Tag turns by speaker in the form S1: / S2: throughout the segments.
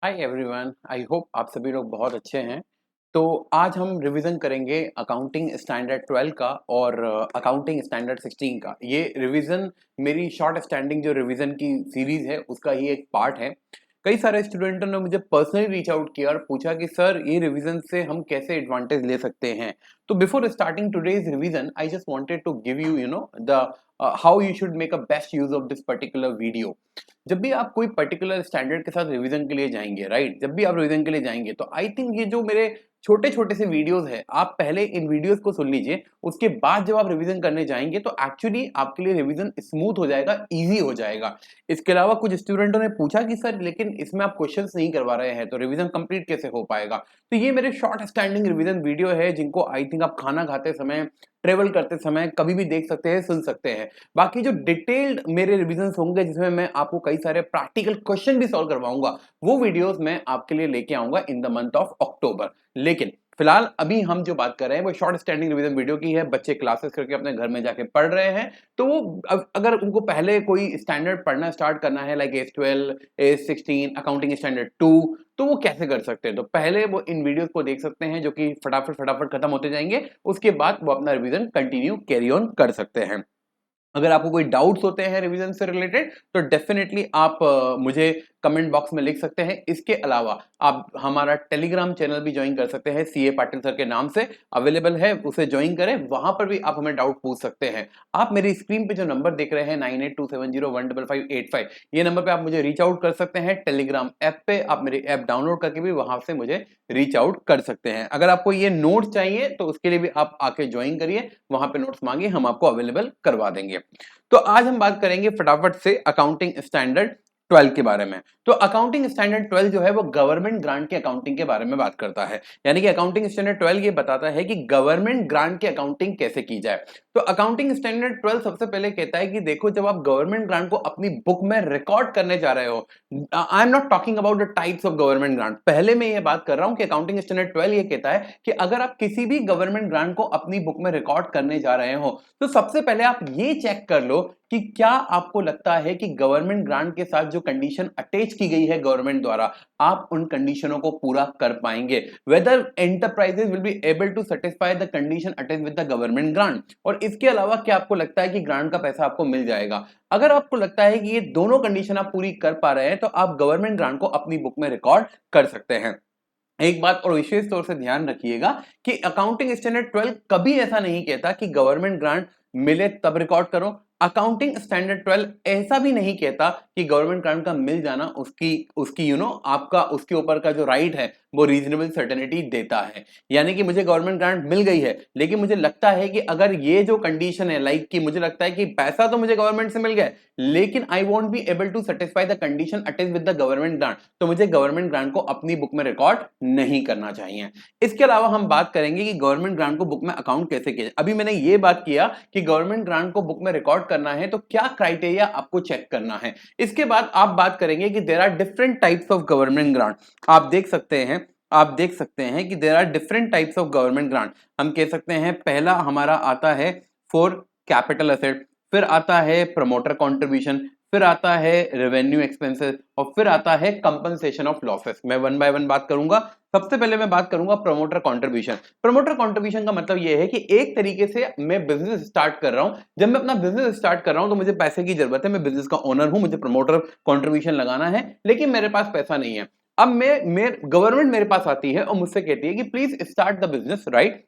S1: Hi everyone, I hope आप सभी लोग बहुत अच्छे हैं। तो आज हम रिवीजन करेंगे अकाउंटिंग स्टैंडर्ड 12 का और अकाउंटिंग स्टैंडर्ड 16 का। ये रिवीजन मेरी शॉर्ट स्टैंडिंग जो रिवीजन की सीरीज है उसका ही एक पार्ट है। कई सारे स्टूडेंटों ने मुझे पर्सनली रीच आउट किया और पूछा कि सर ये रिवीजन से हम कैसे एडवांटेज ले सकते हैं। तो before starting today's revision I just wanted to give you you know the how you should make a best use of this particular video. जब भी आप कोई पर्टिकुलर स्टैंडर्ड के साथ रिवीजन के लिए जाएंगे, राइट, जब भी आप रिवीजन के लिए जाएंगे तो आई थिंक ये जो मेरे छोटे छोटे से वीडियोस है, आप पहले इन वीडियोस को सुन लीजिए। उसके बाद जब आप रिवीजन करने जाएंगे तो एक्चुअली आपके लिए रिवीजन स्मूथ हो जाएगा, इजी हो जाएगा। इसके अलावा कुछ स्टूडेंटों ने पूछा कि सर लेकिन इसमें आप क्वेश्चंस नहीं करवा रहे हैं तो रिवीजन कंप्लीट कैसे हो पाएगा। तो ये मेरे शॉर्ट स्टैंडिंग रिवीजन वीडियो है जिनको आई थिंक आप खाना खाते समय, ट्रेवल करते समय कभी भी देख सकते हैं, सुन सकते हैं। बाकी जो डिटेल्ड मेरे रिवीजन होंगे जिसमें मैं आपको कई सारे प्रैक्टिकल क्वेश्चन भी सॉल्व करवाऊंगा, वो वीडियोस मैं आपके लिए लेके आऊंगा in the month of October. लेकिन फिलहाल अभी हम जो बात कर रहे हैं वो शॉर्ट स्टैंडिंग रिवीजन वीडियो की है। बच्चे क्लासेस करके अपने घर में जाके पढ़ रहे हैं, तो वो अगर उनको पहले कोई स्टैंडर्ड पढ़ना स्टार्ट करना है like S 12, S 16, accounting standard 2, तो वो कैसे कर सकते हैं। तो पहले वो इन वीडियोस को देख सकते हैं जो कि फटाफट फटाफट खत्म होते जाएंगे। उसके बाद वो अपना रिवीजन कंटिन्यू कैरी ऑन कर सकते हैं। अगर आपको कोई डाउट्स होते हैं रिवीजन से रिलेटेड तो डेफिनेटली आप मुझे कमेंट बॉक्स में लिख सकते हैं। इसके अलावा आप हमारा टेलीग्राम चैनल भी ज्वाइन कर सकते हैं, सीए पाटिल सर के नाम से अवेलेबल है, उसे ज्वाइन करें। वहां पर भी आप हमें डाउट पूछ सकते हैं। आप मेरी स्क्रीन पे जो नंबर देख रहे हैं 9827015585, ये नंबर पे आप मुझे रीच आउट कर सकते हैं। टेलीग्राम ऐप पे आप मेरी ऐप डाउनलोड करके भी वहां से मुझे रीच आउट कर सकते हैं। अगर आपको ये नोट्स चाहिए तो उसके लिए भी आप आके ज्वाइन करिए, वहां पे नोट्स मांगिए, हम आपको अवेलेबल करवा देंगे। तो आज हम बात करेंगे फटाफट से अकाउंटिंग स्टैंडर्ड 12 के बारे में। तो अकाउंटिंग स्टैंडर्ड 12 जो है वो गवर्नमेंट ग्रांट की अकाउंटिंग के बारे में बात करता है। यानी कि अकाउंटिंग स्टैंडर्ड 12 ये बताता है कि गवर्नमेंट ग्रांट की अकाउंटिंग कैसे की जाए। तो अकाउंटिंग स्टैंडर्ड 12 सबसे पहले कहता है कि देखो, जब आप गवर्नमेंट ग्रांट को अपनी बुक में रिकॉर्ड करने जा रहे हो, I am not talking about the types of government grant, पहले मैं ये बात कर रहा हूं कि अकाउंटिंग स्टैंडर्ड 12 ये कहता है कि अगर आप किसी भी गवर्नमेंट ग्रांट को अपनी बुक में रिकॉर्ड करने जा रहे हो तो सबसे पहले आप ये चेक कर लो कि क्या आपको लगता है कि गवर्नमेंट ग्रांट के साथ जो कंडीशन अटैच की गई है गवर्नमेंट द्वारा, आप उन कंडीशनों को पूरा कर पाएंगे। Whether enterprises will be able to satisfy the condition attach with the government grant, और इसके अलावा क्या आपको लगता है कि ग्रांट का पैसा आपको मिल जाएगा। अगर आपको लगता है कि ये दोनों कंडीशन आप पूरी कर पा रहे हैं तो आप गवर्नमेंट ग्रांट को अपनी बुक में रिकॉर्ड कर सकते हैं। एक बात और विशेष तौर से ध्यान रखिएगा कि अकाउंटिंग स्टैंडर्ड 12 कभी ऐसा नहीं कहता कि गवर्नमेंट ग्रांट मिले तब रिकॉर्ड करो। अकाउंटिंग स्टैंडर्ड 12 ऐसा भी नहीं कहता कि गवर्नमेंट ग्रांट का मिल जाना उसकी उसकी आपका उसके ऊपर का जो राइट है वो रीजनेबल सर्टेनिटी देता है। यानी कि मुझे गवर्नमेंट ग्रांट मिल गई है लेकिन मुझे लगता है कि अगर ये जो कंडीशन है, लाइक कि मुझे लगता है कि पैसा तो मुझे गवर्नमेंट से मिल गया लेकिन I won't be able to satisfy the condition attach with the government grant, तो मुझे गवर्नमेंट ग्रांट को अपनी बुक में रिकॉर्ड नहीं करना चाहिए। इसके अलावा हम बात करेंगे कि गवर्नमेंट ग्रांट को बुक में अकाउंट कैसे किया। अभी मैंने ये बात किया कि गवर्नमेंट ग्रांट को बुक में रिकॉर्ड करना है तो क्या क्राइटेरिया आपको चेक करना है। इसके बाद आप बात करेंगे कि there are different types of government grant. आप देख सकते हैं कि there are different types of government grant. हम कह सकते हैं पहला हमारा आता है फॉर कैपिटल असेट, फिर आता है प्रमोटर कंट्रीब्यूशन, फिर आता है रेवेन्यू एक्सपेंसेस, और फिर आता है कंपनसेशन ऑफ लॉसेस। मैं वन बाय वन बात करूंगा। सबसे पहले मैं बात करूंगा प्रमोटर कंट्रीब्यूशन। प्रमोटर कंट्रीब्यूशन का मतलब यह है कि एक तरीके से मैं बिजनेस स्टार्ट कर रहा हूं। जब मैं अपना बिजनेस स्टार्ट कर रहा हूं तो मुझे पैसे की जरूरत है, मैं बिजनेस का ओनर हूं, मुझे प्रमोटर कंट्रीब्यूशन लगाना है लेकिन मेरे पास पैसा नहीं है। अब मैं गवर्नमेंट मेरे पास आती है और मुझसे कहती है कि please start the business, right.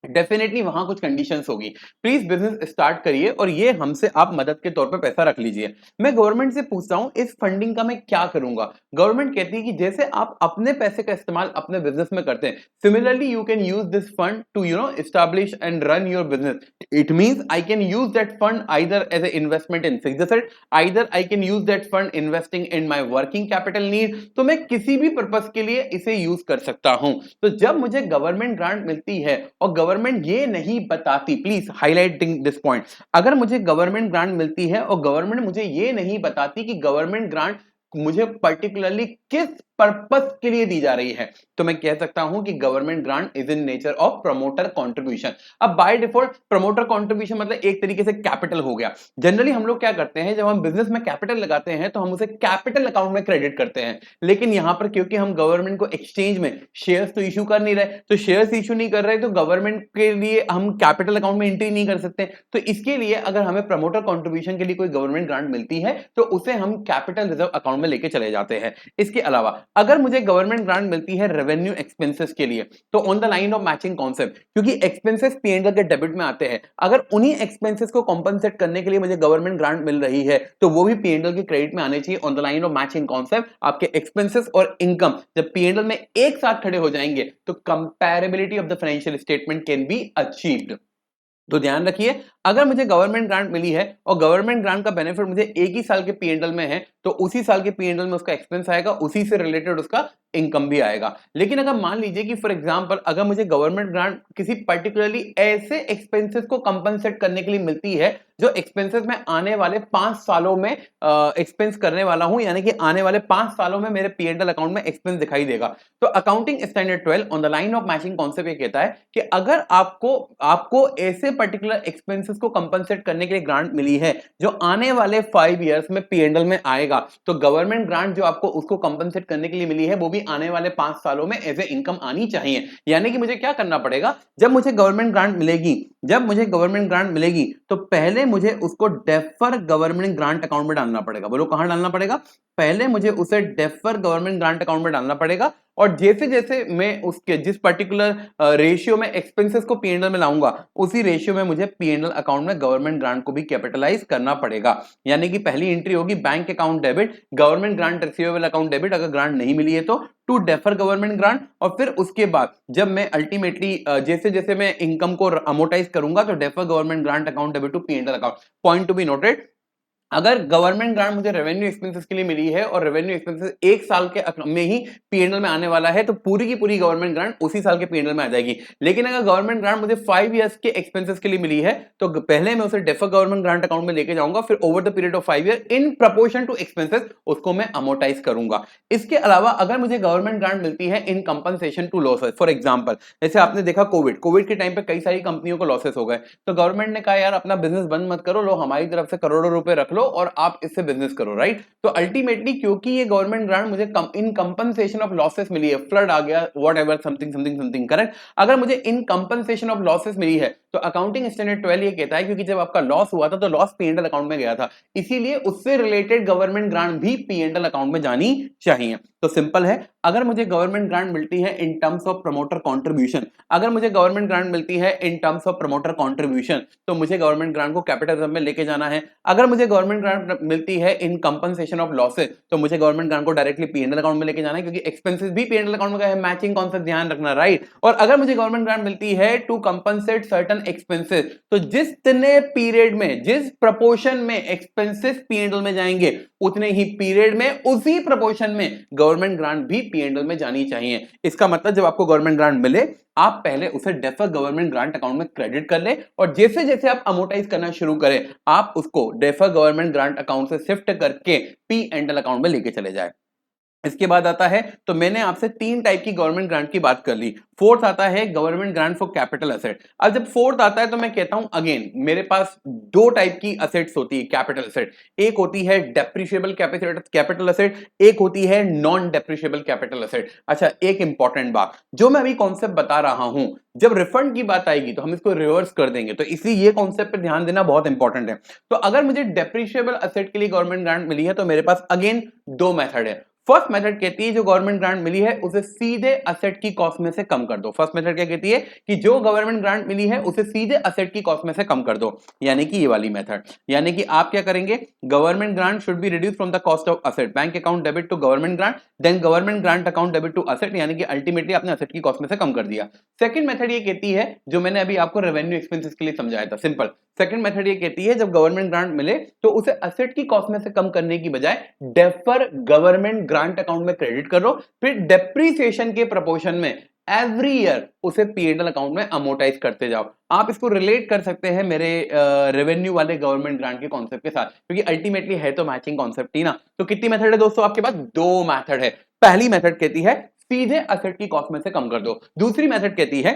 S1: Definitely वहां कुछ कंडीशंस होगी, प्लीज बिजनेस स्टार्ट करिए और ये हमसे आप मदद के तौर पे पैसा रख लीजिए। मैं गवर्नमेंट से पूछता हूं इस फंडिंग का मैं क्या करूंगा। गवर्नमेंट कहती है कि जैसे आप अपने पैसे का इस्तेमाल अपने बिजनेस में करते हैं, similarly you can use this fund to establish and run your business. It means I can use that fund either as a investment in fixed asset, either I can use that fund investing in my working capital need. तो मैं किसी भी purpose के लिए इसे use कर सकता हूं। तो जब मुझे गवर्नमेंट ग्रांट मिलती है और गवर्नमेंट ये नहीं बताती, प्लीज हाईलाइटिंग दिस पॉइंट, अगर मुझे गवर्नमेंट ग्रांट मिलती है और गवर्नमेंट मुझे ये नहीं बताती कि गवर्नमेंट ग्रांट मुझे पर्टिकुलरली किस पर्पस के लिए दी जा रही है, तो मैं कह सकता हूं कि government grant is in nature of promoter contribution. अब बाय डिफॉल्ट प्रमोटर कंट्रीब्यूशन मतलब एक तरीके से कैपिटल हो गया। जनरली हम लोग क्या करते हैं, जब हम बिजनेस में कैपिटल लगाते हैं तो हम उसे कैपिटल अकाउंट में क्रेडिट करते हैं, लेकिन यहां पर क्योंकि हम गवर्नमेंट को एक्सचेंज में शेयर्स तो इशू कर नहीं रहे, तो शेयर्स इशू नहीं कर रहे तो गवर्नमेंट के लिए हम कैपिटल अकाउंट में एंट्री नहीं कर सकते। तो इसके लिए अगर हमें प्रमोटर कंट्रीब्यूशन के लिए कोई गवर्नमेंट ग्रांट मिलती है तो उसे हम कैपिटल रिजर्व अकाउंट में लेके चले जाते हैं। इसके अलावा अगर मुझे गवर्नमेंट ग्रांट मिलती है रेवेन्यू एक्सपेंसेस के लिए, तो on the line of matching concept, क्योंकि एक्सपेंसेस पीएनएल के डेबिट में आते हैं, अगर उन्हीं एक्सपेंसेस को कॉम्पनसेट करने के लिए मुझे गवर्नमेंट ग्रांट मिल रही है तो वो भी पीएनएल के क्रेडिट में आने चाहिए। On the line of matching concept आपके एक्सपेंसेस और इनकम जब पीएनएल में एक साथ खड़े हो जाएंगे तो comparability of the financial statement can be achieved. तो ध्यान रखिए, अगर मुझे गवर्नमेंट ग्रांट मिली है और गवर्नमेंट ग्रांट का बेनिफिट मुझे एक ही साल के पीएनएल में है, तो उसी साल के पीएनएल में उसका एक्सपेंस आएगा, उसी से रिलेटेड उसका इनकम भी आएगा। लेकिन अगर मान लीजिए कि फॉर एग्जांपल अगर मुझे गवर्नमेंट ग्रांट किसी पर्टिकुलरली ऐसे एक्सपेंसेस को कंपनसेट करने के लिए मिलती है जो एक्सपेंसेस मैं आने वाले 5 सालों में एक्सपेंस करने वाला हूं, यानी कि आने वाले 5 सालों में मेरे पीएनएल अकाउंट में एक्सपेंस दिखाई देगा, तो accounting standard 12 on the line of matching concept ये कहता है कि अगर आपको ऐसे पर्टिकुलर एक्सपेंसेस को कंपनसेट करने के लिए ग्रांट मिली है जो आने वाले 5 इयर्स में पीएनएल में आएगा, तो गवर्नमेंट ग्रांट जो आपको उसको कंपनसेट करने के लिए मिली है वो भी आने वाले 5 सालों में एज ए इनकम आनी चाहिए। यानी कि मुझे क्या करना पड़ेगा, जब मुझे गवर्नमेंट ग्रांट मिलेगी तो पहले मुझे उसको डेफर गवर्नमेंट ग्रांट अकाउंट में डालना पड़ेगा। बोलो कहां डालना पड़ेगा, पहले मुझे उसे डेफर गवर्नमेंट ग्रांट अकाउंट में डालना पड़ेगा, और जैसे जैसे मैं उसके जिस पर्टिकुलर रेशियो में एक्सपेंसेस को पीएनएल में लाऊंगा उसी रेशियो में मुझे पीएनएल अकाउंट में गवर्नमेंट ग्रांट को भी कैपिटलाइज करना पड़ेगा। यानी कि पहली एंट्री होगी bank account debit, government grant receivable account debit, अगर ग्रांट नहीं मिली है तो टू डेफर गवर्नमेंट ग्रांट, और फिर उसके बाद जब मैं अल्टीमेटली जैसे जैसे मैं इनकम को अमोर्टाइज करूंगा तो defer government grant account debit to PNL account. Point to be noted, अगर गवर्नमेंट ग्रांट मुझे रेवेन्यू एक्सपेंसेस के लिए मिली है और रेवेन्यू एक्सपेंसेस एक साल के में ही पीएनएल में आने वाला है तो पूरी की पूरी गवर्नमेंट ग्रांट उसी साल के पीएनएल में आ जाएगी। लेकिन अगर गवर्नमेंट ग्रांट मुझे 5 इयर्स के एक्सपेंसेस के लिए मिली है तो पहले मैं उसे डेफर गवर्नमेंट ग्रांट अकाउंट में लेके जाऊंगा, फिर over the period of 5 year in proportion to expenses उसको मैं अमोर्टाइज करूंगा। इसके अलावा अगर मुझे गवर्नमेंट ग्रांट मिलती है in compensation to losses, for example जैसे आपने देखा कोविड के टाइम पे कई सारी कंपनियों को लॉसेस हो गए, तो गवर्नमेंट ने कहा यार अपना बिजनेस बंद मत करो, लो हमारी तरफ से करोड़ों रुपए रख लो और आप इससे बिजनेस करो, राइट। तो अल्टीमेटली क्योंकि ये गवर्नमेंट ग्रांट मुझे इन कंपनसेशन ऑफ लॉसेस मिली है, फ्लड आ गया whatever something something something, correct, अगर मुझे इन कंपनसेशन ऑफ लॉसेस मिली है तो अकाउंटिंग स्टैंडर्ड 12 ये कहता है क्योंकि जब आपका लॉस हुआ था तो लॉस पीएनएल अकाउंट में गया था, इसीलिए उससे रिलेटेड गवर्नमेंट ग्रांट भी पीएनएल अकाउंट में जानी चाहिए। तो सिंपल है, अगर मुझे गवर्नमेंट ग्रांट मिलती है in terms of promoter contribution, अगर मुझे गवर्नमेंट ग्रांट मिलती है in terms of promoter contribution तो मुझे गवर्नमेंट ग्रांट को कैपिटल रिजर्व में लेके जाना है। अगर मुझे गवर्नमेंट ग्रांट मिलती है इन कंपनसेशन ऑफ लॉसेस तो मुझे गवर्नमेंट ग्रांट को डायरेक्टली पीएनएल अकाउंट में लेके जाना है, क्योंकि एक्सपेंसेस भी पीएनएल अकाउंट में गए हैं, मैचिंग कॉन्सेप्ट ध्यान रखना, राइट। और अगर मुझे गवर्नमेंट ग्रांट मिलती है टू कंपनसेट सर्टेन एक्सपेंसेस, तो जितने पीरियड में जिस प्रपोर्शन में एक्सपेंसेस पीएनएल में जाएंगे उतने ही पीरियड में उसी प्रपोर्शन में गवर्नमेंट ग्रांट भी पीएनएल में जानी चाहिए। इसका मतलब जब आपको गवर्नमेंट ग्रांट मिले आप पहले उसे डेफर गवर्नमेंट ग्रांट अकाउंट में क्रेडिट कर ले, और जैसे जैसे आप अमोर्टाइज करना शुरू करें आप उसको डेफर गवर्नमेंट ग्रांट अकाउंट से शिफ्ट करके पीएनएल अकाउंट में लेके चले जाए। इसके बाद आता है, तो मैंने आपसे 3 टाइप की गवर्नमेंट ग्रांट की बात कर ली। फोर्थ आता है government grant for capital asset. अब जब फोर्थ आता है तो मैं कहता हूं अगेन मेरे पास 2 टाइप की असेट्स होती है कैपिटल एसेट, एक होती है डेप्रिशिएबल कैपिटल एसेट, एक होती है नॉन डेप्रिशिएबल कैपिटल एसेट। अच्छा, एक इंपॉर्टेंट बात जो मैं अभी कॉन्सेप्ट बता रहा हूं, जब रिफंड की बात आएगी तो हम इसको रिवर्स कर देंगे, तो इसलिए ये कॉन्सेप्ट पे ध्यान देना बहुत इंपॉर्टेंट है। तो अगर मुझे डेप्रिशिएबल एसेट के लिए गवर्नमेंट ग्रांट मिली है तो मेरे पास अगेन 2 मेथड है। फर्स्ट मेथड कहती है जो गवर्नमेंट ग्रांट मिली है उसे सीधे असेट की कॉस्ट में से कम कर दो। फर्स्ट मेथड क्या कहती है कि जो गवर्नमेंट ग्रांट मिली है उसे सीधे असेट की कॉस्ट में से कम कर दो, यानी कि ये वाली मेथड। यानी कि आप क्या करेंगे, government grant should be reduce from the cost of asset, bank account debit to government grant, then government grant account debit to asset, यानी कि अल्टीमेटली आपने असेट की कॉस्ट में से कम कर दिया। सेकंड मेथड ये कहती है जो मैंने अभी आपको रेवेन्यू एक्सपेंसेस के लिए समझाया था, सिंपल। सेकंड मेथड ये कहती है जब गवर्नमेंट ग्रांट मिले तो उसे असेट की कॉस्ट में से कम करने की बजाय डेफर गवर्नमेंट ग्रांट अकाउंट में क्रेडिट करो, फिर डेप्रीसिएशन के प्रपोर्शन में एवरी ईयर उसे P&L अकाउंट में अमोटाइज करते जाओ। आप इसको रिलेट कर सकते हैं मेरे रेवेन्यू वाले गवर्नमेंट ग्रांट के कॉन्सेप्ट के साथ, क्योंकि अल्टीमेटली है तो मैचिंग कॉन्सेप्ट ही ना। तो कितनी मेथड है दोस्तों आपके पास? 2 मेथड है। पहली मेथड कहती है सीधे असेट की कॉस्ट में से कम कर दो। दूसरी मेथड कहती है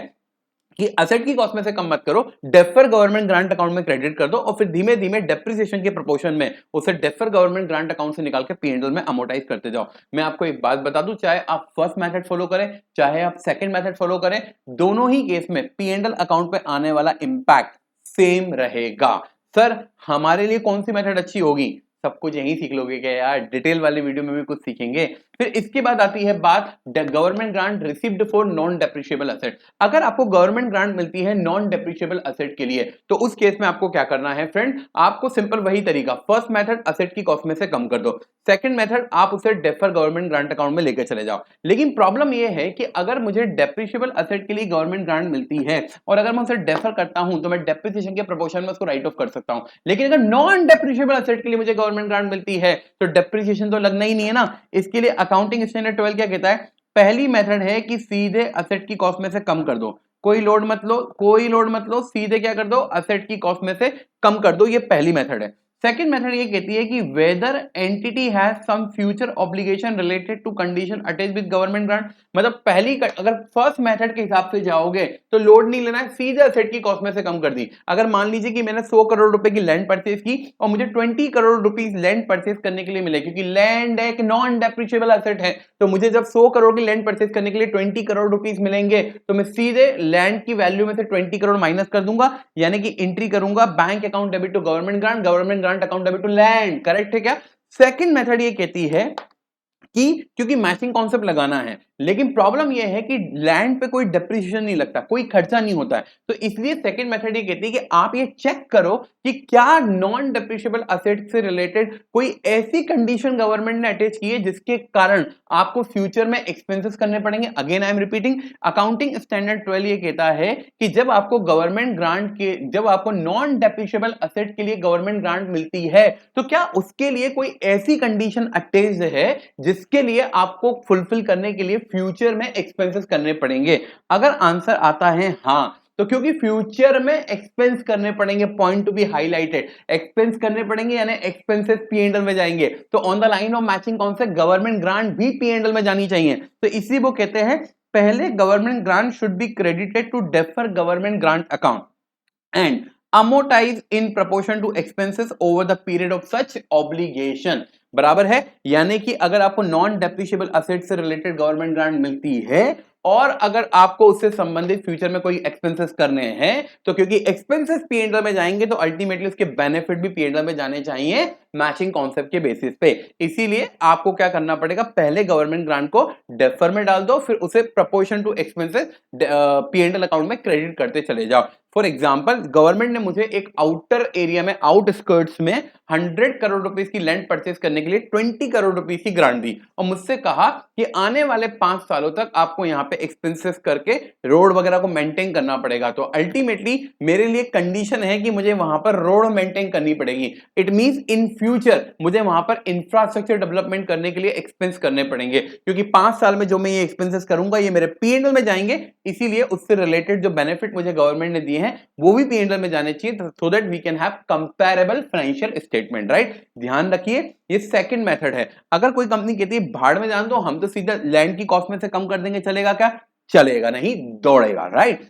S1: कि असेट की कॉस्ट में से कम मत करो, डेफर गवर्नमेंट ग्रांट अकाउंट में क्रेडिट कर दो और फिर धीमे धीमे डेप्रिसिएशन के प्रोपोर्शन में उसे डेफर गवर्नमेंट ग्रांट अकाउंट से निकाल के P&L में अमोटाइज करते जाओ। मैं आपको एक बात बता दूं, चाहे आप फर्स्ट मेथड फॉलो करें चाहे आप सेकंड मेथड फॉलो करें, दोनों ही केस में P&L अकाउंट पे आने वाला इंपैक्ट सेम रहेगा। सर हमारे लिए कौन सी मेथड अच्छी होगी? सब कुछ यही सीख लोगे क्या यार? डिटेल वाली वीडियो में भी कुछ सीखेंगे। फिर इसके बाद आती है बात government grant received for non depreciable asset. अगर आपको गवर्नमेंट ग्रांट मिलती है नॉन डेप्रिशिएबल असेट के लिए, तो उस केस में आपको क्या करना है फ्रेंड? आपको सिंपल वही तरीका, फर्स्ट मेथड असेट की कॉस्ट में से कम कर दो, सेकंड मेथड आप उसे डेफर गवर्नमेंट ग्रांट अकाउंट में लेकर चले जाओ। लेकिन प्रॉब्लम यह है कि अगर मुझे डेप्रिशिएबल असेट के लिए गवर्नमेंट ग्रांट मिलती है और अगर मैं उसे डेफर करता हूं तो मैं डेप्रिसिएशन के प्रोपोर्शन में उसको राइट ऑफ कर सकता हूं। लेकिन अगर नॉन डेप्रिशिएबल असेट के लिए मुझे गवर्नमेंट ग्रांट मिलती है तो डेप्रिसिएशन तो लगना ही नहीं है ना। इसके लिए अकाउंटिंग स्टैंडर्ड 12 क्या कहता है? पहली मेथड है कि सीधे असेट की कॉस्ट में से कम कर दो, कोई लोड मत लो, सीधे क्या कर दो? असेट की कॉस्ट में से कम कर दो। ये पहली मेथड है। सेकंड मेथड ये कहती है कि whether entity has some future obligation related to condition attach with government grant. मतलब पहली अगर फर्स्ट मेथड के हिसाब से जाओगे तो लोड नहीं लेना है, सीधे असेट की कॉस्ट में से कम कर दी। अगर मान लीजिए कि मैंने 100 करोड़ रुपए की लैंड परचेज की और मुझे 20 करोड़ रुपीस लैंड परचेज करने के लिए मिले, क्योंकि लैंड एक नॉन डेप्रिशिएबल असेट है, तो मुझे जब 100 करोड़ की लैंड परचेज करने के लिए 20 करोड़ रुपीस मिलेंगे तो मैं सीधे लैंड की वैल्यू में से 20 करोड़ माइनस कर दूंगा, यानी कि एंट्री करूंगा bank account debit to government grant, government grant account debit to land. Correct है क्या? सेकंड मेथड ये कहती है कि क्योंकि मैचिंग कॉन्सेप्ट लगाना है, लेकिन प्रॉब्लम यह है कि लैंड पे कोई डेप्रिसिएशन नहीं लगता, कोई खर्चा नहीं होता है, तो इसलिए सेकंड मेथड ये कहती है कि आप ये चेक करो कि क्या नॉन डेप्रिशिएबल असेट से रिलेटेड कोई ऐसी कंडीशन गवर्नमेंट ने अटैच की है जिसके कारण आपको फ्यूचर में एक्सपेंसेस करने पड़ेंगे। Again I am repeating, accounting standard 12 ये कहता है कि जब आपको गवर्नमेंट ग्रांट के, जब आपको नॉन डेप्रिशिएबल असेट के लिए गवर्नमेंट ग्रांट मिलती है तो क्या उसके लिए कोई ऐसी कंडीशन अटैच है जिसके लिए आपको फुलफिल करने के लिए फ्यूचर में एक्सपेंसेस करने पड़ेंगे। अगर आंसर आता है हां, तो क्योंकि फ्यूचर में एक्सपेंस करने पड़ेंगे, point to B highlighted, expense करने पड़ेंगे यानी एक्सपेंसेस P&L में जाएंगे, तो on the line of matching concept government grant भी P&L में जानी चाहिए। तो इसी वो कहते हैं पहले government grant should be credited to defer government grant account and amortize in proportion to expenses over the period of such obligation। बराबर है, यानी कि अगर आपको नॉन डेप्रिशिएबल असेट से रिलेटेड गवर्नमेंट ग्रांट मिलती है और अगर आपको उससे संबंधित फ्यूचर में कोई एक्सपेंसेस करने हैं, तो क्योंकि एक्सपेंसेस P&L में जाएंगे तो अल्टीमेटली उसके बेनिफिट भी P&L में जाने चाहिए मैचिंग कॉन्सेप्ट के बेसिस पे। इसीलिए आपको क्या करना पड़ेगा? पहले गवर्नमेंट ग्रांट को डेफर में डाल दो, फिर उसे proportion to expenses P&L account में क्रेडिट करते चले जाओ। फॉर एग्जाम्पल, गवर्नमेंट ने मुझे एक आउटर एरिया में, आउटस्कर्ट्स में 100 करोड़ रुपीस की लैंड परचेज करने के लिए 20 करोड़ रुपीस की ग्रांट दी और मुझसे कहा कि आने वाले 5 सालों तक आपको यहां पे एक्सपेंसेस करके रोड वगैरह को मेंटेन करना पड़ेगा। तो अल्टीमेटली मेरे लिए कंडीशन है कि मुझे वहां पर रोड मेंटेन करनी पड़ेगी। इट मींस इन फ्यूचर मुझे वहां पर इंफ्रास्ट्रक्चर डेवलपमेंट करने के लिए एक्सपेंस करने पड़ेंगे, क्योंकि 5 साल में जो मैं ये एक्सपेंसेस करूंगा ये मेरे P&L में जाएंगे। इसीलिए उससे रिलेटेड जो बेनिफिट मुझे गवर्नमेंट ने दिए हैं वो भी P&L में जाने चाहिए, so that we can have comparable financial statement. Right, ध्यान रखिए ये सेकंड मेथड है। अगर कोई कंपनी कहती है भाड़ में जान दो, हम तो सीधा लैंड की कॉस्ट में से कम कर देंगे, चलेगा क्या? चलेगा नहीं, दौड़ेगा। राइट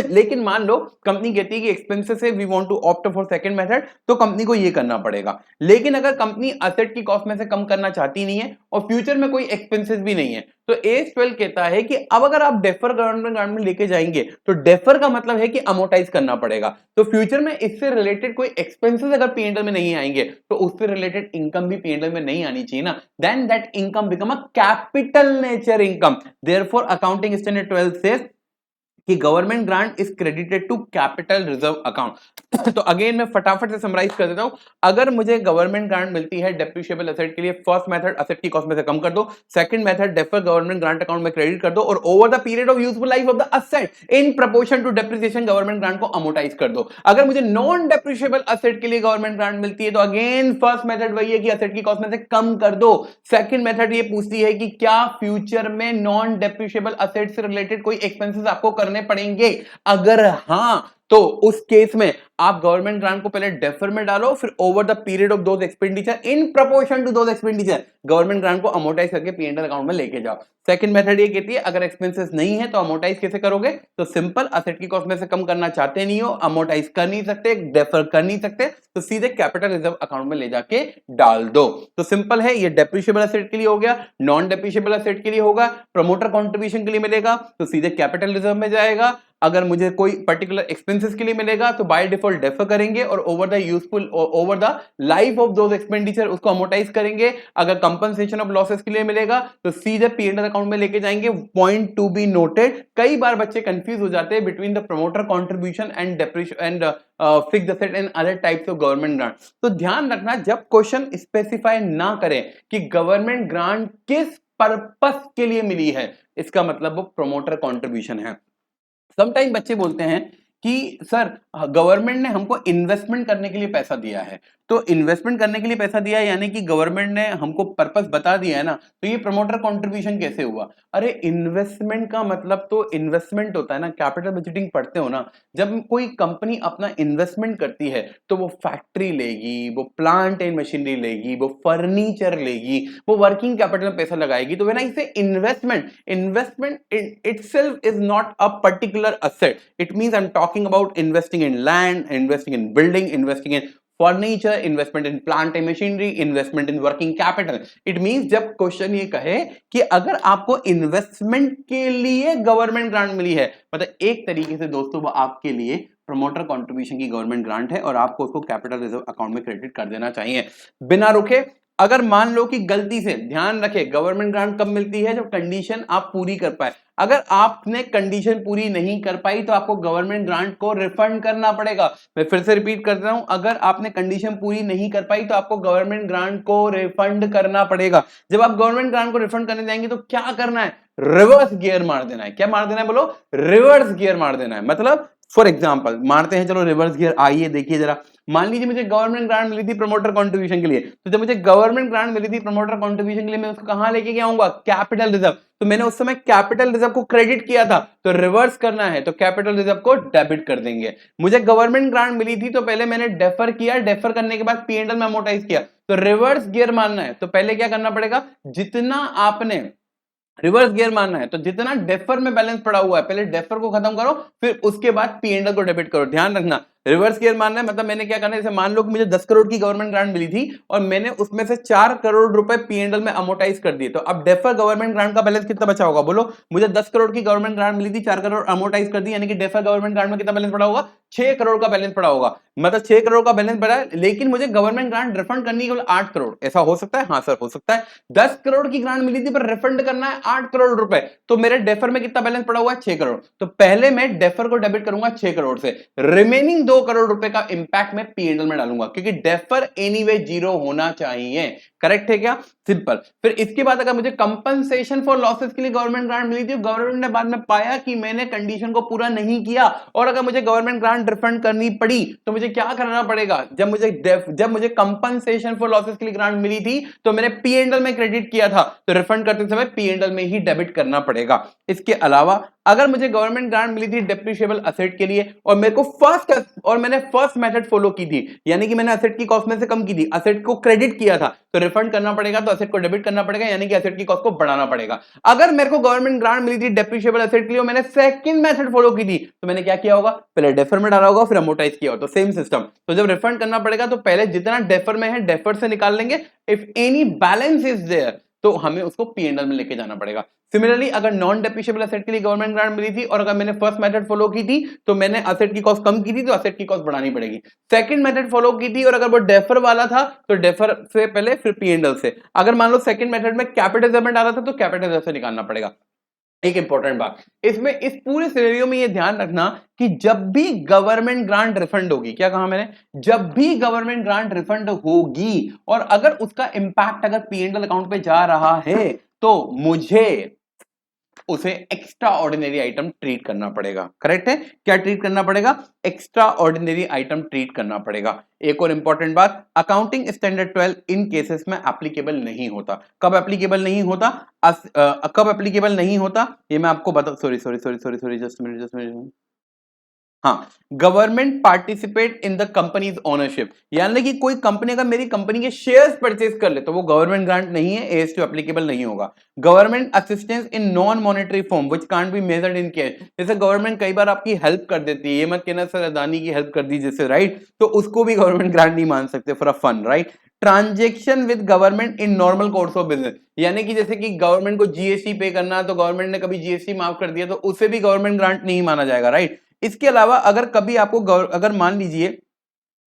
S1: लेकिन मान लो कंपनी कहती है कि एक्सपेंसेस से we want to opt for second method, तो कंपनी को ये करना पड़ेगा। लेकिन अगर कंपनी असेट की कॉस्ट में से कम करना चाहती नहीं है और फ्यूचर में कोई एक्सपेंसेस भी नहीं है, तो AS12 कहता है कि अब अगर आप डेफर गवर्नमेंट ग्रांट में लेके जाएंगे तो डेफर का मतलब है कि अमोटाइज करना पड़ेगा। तो फ्यूचर में इससे रिलेटेड कोई एक्सपेंसेस अगर P&L में नहीं आएंगे तो उससे रिलेटेड इनकम भी P&L में नहीं आनी चाहिए ना। Then that income become a capital nature income. Therefore accounting standard 12 says कि government grant is credited to capital reserve account. तो अगेन मैं फटाफट से समराइज कर देता हूं। अगर मुझे गवर्नमेंट ग्रांट मिलती है डेप्रिशिएबल एसेट के लिए, फर्स्ट मेथड एसेट की कॉस्ट में से कम कर दो, second method defer government grant account में क्रेडिट कर दो, और over the period of useful life of the asset in proportion to depreciation government grant को अमोर्टाइज कर दो। अगर मुझे नॉन डेप्रिशिएबल एसेट के लिए गवर्नमेंट ग्रांट मिलती है तो अगेन फर्स्ट मेथड वही है कि एसेट की कॉस्ट में से कम कर दो। सेकंड मेथड ये पूछती है कि क्या फ्यूचर में नॉन डेप्रिशिएबल एसेट से रिलेटेड कोई एक्सपेंसेस आपको करने पड़ेंगे। अगर हां तो उस केस में आप गवर्नमेंट ग्रांट को पहले डेफर में डालो, फिर over the period of those expenditure in proportion to those expenditure government grant को अमोर्टाइज करके पी&एल अकाउंट में लेके जाओ। सेकंड मेथड ये कहती है अगर एक्सपेंसेस नहीं है तो अमोर्टाइज कैसे करोगे, तो सिंपल, एसेट की कॉस्ट में से कम करना चाहते नहीं हो, अमोर्टाइज कर नहीं सकते, डेफर कर नहीं सकते, तो सीधे कैपिटल रिजर्व अकाउंट में ले जाके डाल दो। तो सिंपल है, ये डेप्रिशिएबल एसेट के लिए हो गया। नॉन डेप्रिशिएबल एसेट के लिए होगा, प्रमोटर कंट्रीब्यूशन के लिए मिलेगा तो सीधे कैपिटल रिजर्व में जाएगा। अगर मुझे कोई पर्टिकुलर एक्सपेंसेस के लिए मिलेगा तो बाय डिफॉल्ट डेफर करेंगे और over the useful over the life of those expenditure उसको अमोर्टाइज करेंगे। अगर कंपनसेशन ऑफ लॉसेस के लिए मिलेगा तो सीधे पी&एल अकाउंट में लेके जाएंगे। पॉइंट टू बी नोटेड, कई बार बच्चे कंफ्यूज हो जाते हैं between the promoter contribution and depreciation and fixed asset and other types of government grant. तो ध्यान रखना, जब क्वेश्चन स्पेसिफाई ना करें कि गवर्नमेंट ग्रांट किस पर्पस के लिए मिली है, इसका मतलब वो प्रमोटर कंट्रीब्यूशन है। समटाइम बच्चे बोलते हैं कि सर गवर्नमेंट ने हमको इन्वेस्टमेंट करने के लिए पैसा दिया है, तो इन्वेस्टमेंट करने के लिए पैसा दिया है यानी कि गवर्नमेंट ने हमको पर्पस बता दिया है ना, तो ये प्रमोटर कंट्रीब्यूशन कैसे हुआ। अरे इन्वेस्टमेंट का मतलब तो इन्वेस्टमेंट होता है ना, कैपिटल बजटिंग पढ़ते हो ना, जब कोई कंपनी अपना इन्वेस्टमेंट करती है तो वो फैक्ट्री लेगी, वो प्लांट एंड मशीनरी लेगी, वो फर्नीचर लेगी, वो वर्किंग कैपिटल में पैसा लगाएगी। तो व्हेन आई से investment itself is not a particular asset, it means I am talking about investing in land, investing in building, investing in furniture, investment in plant and machinery, investment in working capital. It means जब question ये कहे कि अगर आपको investment के लिए government grant मिली है, मतलब एक तरीके से दोस्तों वो आपके लिए प्रमोटर कंट्रीब्यूशन की गवर्नमेंट ग्रांट है और आपको उसको कैपिटल रिजर्व अकाउंट में क्रेडिट कर देना चाहिए बिना रुके। अगर मान लो कि गलती से, ध्यान रखे गवर्नमेंट ग्रांट कब मिलती है, जब कंडीशन आप पूरी कर पाए। अगर आपने कंडीशन पूरी नहीं कर पाई तो आपको गवर्नमेंट ग्रांट को रिफंड करना पड़ेगा। मैं फिर से रिपीट कर रहा हूं, अगर आपने कंडीशन पूरी नहीं कर पाई तो आपको गवर्नमेंट ग्रांट को रिफंड करना पड़ेगा। जब आप गवर्नमेंट ग्रांट को रिफंड करने जाएंगे तो क्या करना है, रिवर्स गियर मार देना है। क्या मार देना है, बोलो, रिवर्स गियर मार देना है। मतलब फॉर एग्जाम्पल मारते हैं, चलो रिवर्स गियर, आइए देखिए जरा। मान लीजिए मुझे गवर्नमेंट ग्रांट मिली थी प्रमोटर कंट्रीब्यूशन के लिए, तो जब मुझे गवर्नमेंट ग्रांट मिली थी प्रमोटर कंट्रीब्यूशन के लिए, मैं उसको कहां लेके आऊंगा, कैपिटल रिजर्व। तो मैंने उस समय कैपिटल रिजर्व को क्रेडिट किया था, तो रिवर्स करना है तो कैपिटल रिजर्व को डेबिट कर देंगे। मुझे गवर्नमेंट ग्रांट मिली थी तो पहले मैंने डेफर किया, डेफर करने के बाद पी&एल में अमोर्टाइज किया, तो रिवर्स गियर मारना है तो पहले क्या करना पड़ेगा, जितना आपने रिवर्स गियर मारना है तो जितना डेफर में बैलेंस पड़ा हुआ है पहले डेफर को खत्म करो, फिर उसके बाद पी&एल को डेबिट करो। ध्यान रखना, रिवर्स गियर मारना है मतलब मैंने क्या करना है, जैसे मान लो कि मुझे 10 करोड़ की गवर्नमेंट ग्रांट मिली थी और मैंने उसमें से 4 करोड़ रुपए पी&एल में अमोर्टाइज कर दिए, तो अब डेफर गवर्नमेंट ग्रांट का बैलेंस कितना बचा होगा, बोलो। मुझे 10 करोड़ की गवर्नमेंट ग्रांट मिली थी, 4 करोड़ अमोर्टाइज कर दी, यानी कि डेफर गवर्नमेंट ग्रांट में कितना बैलेंस पड़ा होगा, 6 करोड़ का बैलेंस पड़ा होगा। मतलब 6 करोड़ का बैलेंस पड़ा है, लेकिन मुझे गवर्नमेंट ग्रांट रिफंड करनी है केवल 8 करोड़। ऐसा हो सकता है, हाँ सर हो सकता है। 10 करोड़ की ग्रांट मिली थी पर रिफंड करना है 8 करोड़ रुपए, तो मेरे डेफर में कितना बैलेंस पड़ा हुआ है, 6 करोड़। तो पहले मैं डेफर को डेबिट करूंगा 6 करोड़ से, रिमेनिंग 2 करोड़ रुपए का इंपैक्ट में पी&एल में डालूंगा, क्योंकि डेफर एनीवे जीरो होना चाहिए। करेक्ट है क्या, सिंपल। फिर इसके बाद अगर मुझे कंपनसेशन फॉर लॉसेस के लिए गवर्नमेंट ग्रांट मिली थी, गवर्नमेंट ने बाद में पाया कि मैंने कंडीशन को पूरा नहीं किया और अगर मुझे गवर्नमेंट ग्रांट रिफंड करनी पड़ी तो मुझे क्या करना पड़ेगा, जब मुझे कंपनसेशन फॉर लॉसेस के लिए ग्रांट मिली थी तो मैंने पी&एल में क्रेडिट किया था, तो रिफंड करते समय पी&एल में ही डेबिट करना पड़ेगा। इसके अलावा अगर मुझे गवर्नमेंट ग्रांट मिली थी डेप्रिशिएबल एसेट के लिए और मैंने फर्स्ट मेथड फॉलो की थी, यानी कि मैंने एसेट की कॉस्ट में से कम की थी, एसेट को क्रेडिट किया था, तो रिफंड करना पड़ेगा, तो एसेट को डेबिट करना पड़ेगा, यानी कि एसेट की कॉस्ट को बढ़ाना पड़ेगा। अगर मेरे को गवर्नमेंट ग्रांट मिली थी डेप्रिशिएबल एसेट के लिए, मैंने सेकंड मेथड फॉलो की थी, तो मैंने क्या किया होगा, पहले डेफर में डाला होगा फिर अमोर्टाइज किया होगा, तो सेम सिस्टम। तो जब रिफंड करना पड़ेगा तो पहले जितना डेफर में है डेफर से निकाल लेंगे, if any balance is there तो हमें उसको पी&एल में लेके जाना पड़ेगा। सिमिलरली अगर नॉन डेप्रिशिएबल एसेट के लिए गवर्नमेंट ग्रांट मिली थी और अगर मैंने फर्स्ट मेथड फॉलो की थी तो मैंने एसेट की कॉस्ट कम की थी, तो एसेट की कॉस्ट बढ़ानी पड़ेगी। सेकंड मेथड फॉलो की थी और अगर वो डेफर वाला था तो डेफर से पहले फिर पी&एल से। अगर मान लो सेकंड मेथड में कैपिटल रिजर्व में डाला था तो कैपिटल रिजर्व से निकालना पड़ेगा। एक इंपॉर्टेंट बात इसमें, इस पूरे सिनेरियो में ये ध्यान रखना कि जब भी गवर्नमेंट ग्रांट रिफंड होगी, क्या कहा मैंने, जब भी गवर्नमेंट ग्रांट रिफंड होगी और अगर उसका इंपैक्ट अगर P&L अकाउंट पे जा रहा है तो मुझे उसे एक्स्ट्रा ऑर्डिनरी आइटम ट्रीट करना पड़ेगा। करेक्ट है, क्या ट्रीट करना पड़ेगा, एक्स्ट्रा ऑर्डिनरी आइटम ट्रीट करना पड़ेगा। एक और इंपॉर्टेंट बात, अकाउंटिंग स्टैंडर्ड 12 इन केसेस में एप्लीकेबल नहीं होता। कब एप्लीकेबल नहीं होता, कब एप्लीकेबल नहीं होता ये मैं आपको बता, सॉरी जस्ट मिनट, हाँ, government participate in the companies ownership, यानी कि कोई कंपनी अगर मेरी कंपनी के शेयर्स परचेज कर ले तो वो गवर्नमेंट ग्रांट नहीं है, AS2 एप्लीकेबल नहीं होगा। Government assistance in non monetary form which can't be measured in cash, जैसे गवर्नमेंट कई बार आपकी हेल्प कर देती है, ये मत कहना सर अदानी की हेल्प कर दी जैसे, राइट, तो उसको भी गवर्नमेंट ग्रांट नहीं मान सकते for a fun, right. Transaction with government in normal course of business, यानी कि जैसे कि गवर्नमेंट को GST पे करना तो गवर्नमेंट ने कभी GST माफ कर दिया तो उसे भी गवर्नमेंट ग्रांट नहीं माना जाएगा, राइट। इसके अलावा अगर कभी आपको अगर मान लीजिए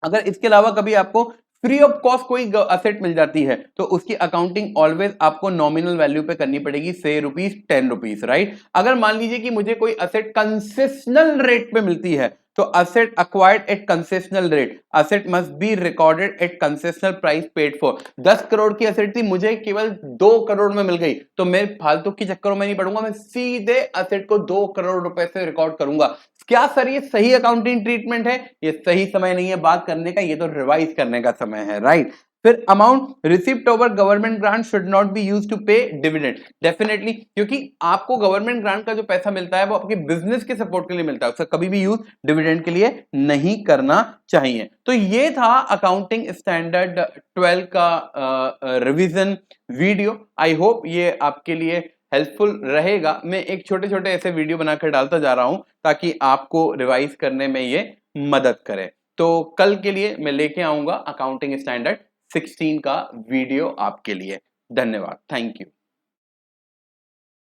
S1: अगर इसके अलावा कभी आपको फ्री ऑफ कॉस्ट कोई असेट मिल जाती है तो उसकी अकाउंटिंग ऑलवेज आपको नॉमिनल वैल्यू पे करनी पड़ेगी, से ₹10, राइट। अगर मान लीजिए कि मुझे कोई असेट कंसेशनल रेट पे मिलती है तो asset acquired at concessional rate, asset must be recorded at concessional price paid for. 10 crore की असेट थी, मुझे केवल 2 करोड़ में मिल गई तो मैं फालतू की चक्करों में नहीं पड़ूंगा, मैं सीधे असेट को 2 करोड़ रुपए से रिकॉर्ड करूंगा। क्या सर ये सही अकाउंटिंग ट्रीटमेंट है, ये सही समय नहीं है बात करने का, ये तो रिवाइज करने का समय है, राइट। फिर amount receipt over government grant should not be used to pay dividend, definitely, क्योंकि आपको गवर्नमेंट ग्रांट का जो पैसा मिलता है वो आपके बिजनेस के सपोर्ट के लिए मिलता है, उसका कभी भी यूज डिविडेंड के लिए नहीं करना चाहिए। तो ये था अकाउंटिंग स्टैंडर्ड 12 का रिवीजन वीडियो। आई होप ये आपके लिए हेल्पफुल रहेगा। मैं एक छोटे छोटे ऐसे वीडियो बनाकर डालता जा रहा हूं ताकि आपको रिवाइज करने में ये मदद करे। तो कल के लिए मैं लेके आऊंगा अकाउंटिंग स्टैंडर्ड 16 का वीडियो आपके लिए। धन्यवाद, थैंक यू।